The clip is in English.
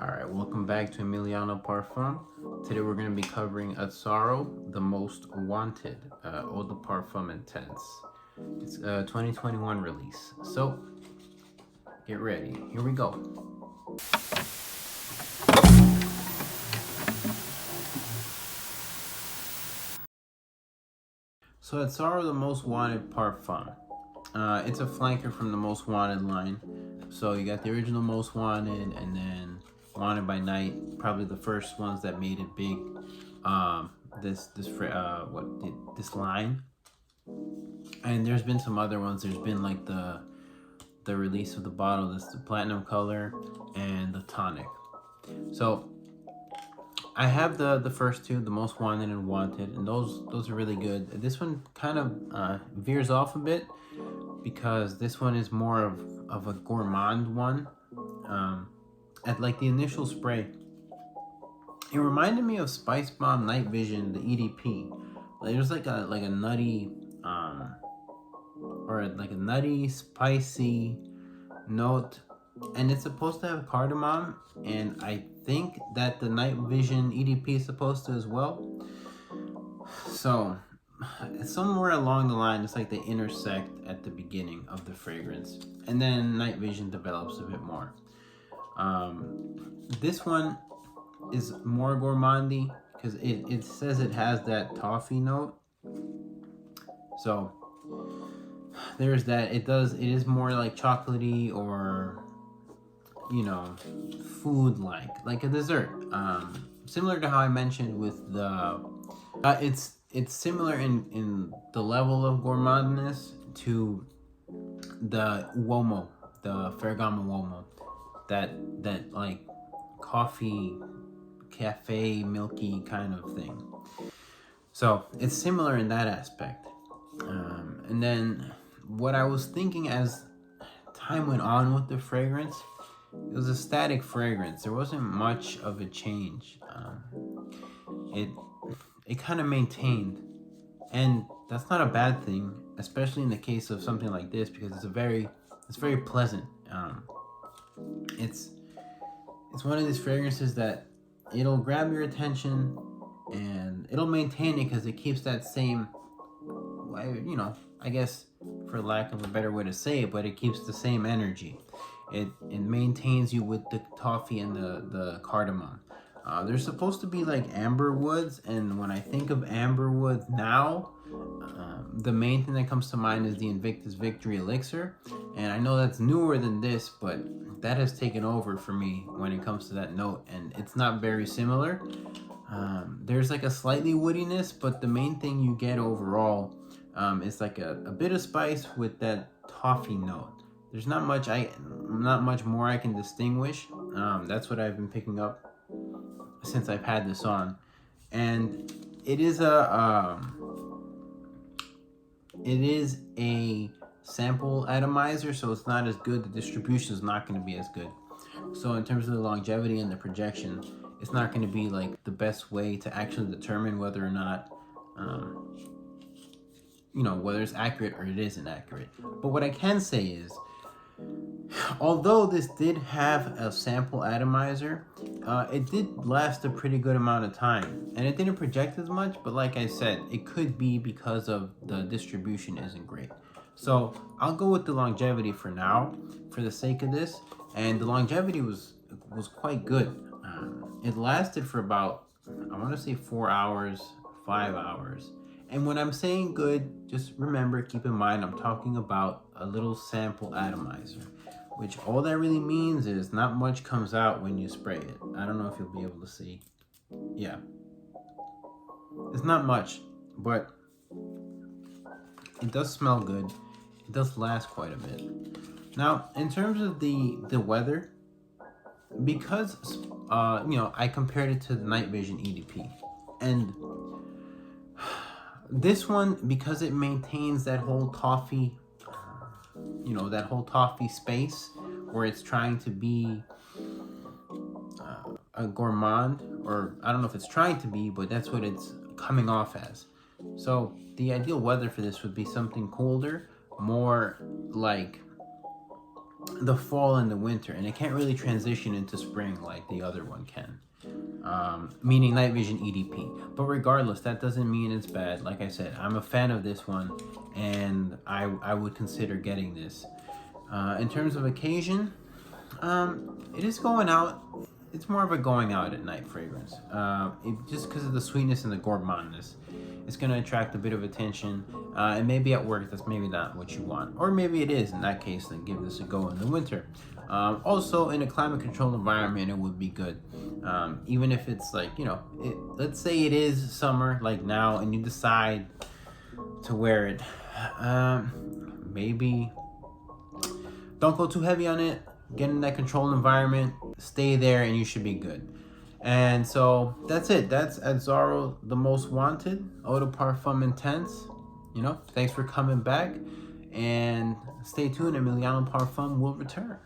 Alright, welcome back to Emiliano Parfum. Today we're going to be covering Azzarro, the most wanted, Eau de Parfum Intense. It's a 2021 release. So, get ready. Here we go. So, Azzarro, the most wanted Parfum. It's a flanker from the Most Wanted line. So, you got the original Most Wanted and then Wanted by Night, probably the first ones that made it big. This line, and there's been some other ones. There's been like the release of the bottle, that's the platinum color and the tonic. So I have the first two, the Most Wanted and Wanted, and those are really good. This one kind of veers off a bit because this one is more of a gourmand one. At like the initial spray, it reminded me of Spice Bomb Night Vision, the EDP. Like there's like a nutty or like a nutty, spicy note, and it's supposed to have cardamom, and I think that the Night Vision EDP is supposed to as well. So somewhere along the line, it's like they intersect at the beginning of the fragrance, and then Night Vision develops a bit more. This one is more gourmandy because it says it has that toffee note. So there's that. It is more like chocolatey or food like a dessert. Similar to how I mentioned with the it's similar in the level of gourmandness to the Uomo, the Ferragamo Uomo, that like coffee cafe milky kind of thing. So it's similar in that aspect. And then what I was thinking as time went on with the fragrance, it was a static fragrance. There wasn't much of a change. It kind of maintained, and that's not a bad thing, especially in the case of something like this, because it's very pleasant. It's one of these fragrances that it'll grab your attention and it'll maintain it because it keeps that same, I guess for lack of a better way to say it, but it keeps the same energy. It maintains you with the toffee and the cardamom. There's supposed to be like amber woods, and when I think of amber woods now, the main thing that comes to mind is the Invictus Victory Elixir, and I know that's newer than this, but that has taken over for me when it comes to that note, and it's not very similar. There's like a slightly woodiness, but the main thing you get overall is like a bit of spice with that toffee note. There's not much more I can distinguish. That's what I've been picking up since I've had this on, and it is a sample atomizer, so it's not as good. The distribution is not going to be as good. So in terms of the longevity and the projection, it's not going to be like the best way to actually determine whether or not, whether it's accurate or it isn't accurate. But what I can say is, although this did have a sample atomizer, it did last a pretty good amount of time, and it didn't project as much, but like I said, it could be because of the distribution isn't great. So I'll go with the longevity for now, for the sake of this, and the longevity was quite good. It lasted for about, I want to say 4 hours, 5 hours. And when I'm saying good, just remember, keep in mind, I'm talking about a little sample atomizer, which all that really means is not much comes out when you spray it. I don't know if you'll be able to see. Yeah. It's not much, but it does smell good. It does last quite a bit. Now, in terms of the weather, because I compared it to the Night Vision EDP, and this one, because it maintains that whole toffee, that whole toffee space where it's trying to be a gourmand, or I don't know if it's trying to be, but that's what it's coming off as. So the ideal weather for this would be something colder, more like the fall and the winter, and it can't really transition into spring like the other one can. Meaning night vision EDP. But regardless, that doesn't mean it's bad. Like I said, I'm a fan of this one, and I would consider getting this. In terms of occasion, it is going out. It's more of a going out at night fragrance. Just because of the sweetness and the gourmandness, it's going to attract a bit of attention. And maybe at work, that's maybe not what you want. Or maybe it is. In that case, then give this a go in the winter. Also, in a climate-controlled environment, it would be good. Even if it's like, let's say it is summer, like now, and you decide to wear it. Maybe don't go too heavy on it. Get in that controlled environment, stay there, and you should be good. And so that's it. That's Azzarro, the most wanted eau de parfum intense. Thanks for coming back, and stay tuned. Emiliano Parfum will return.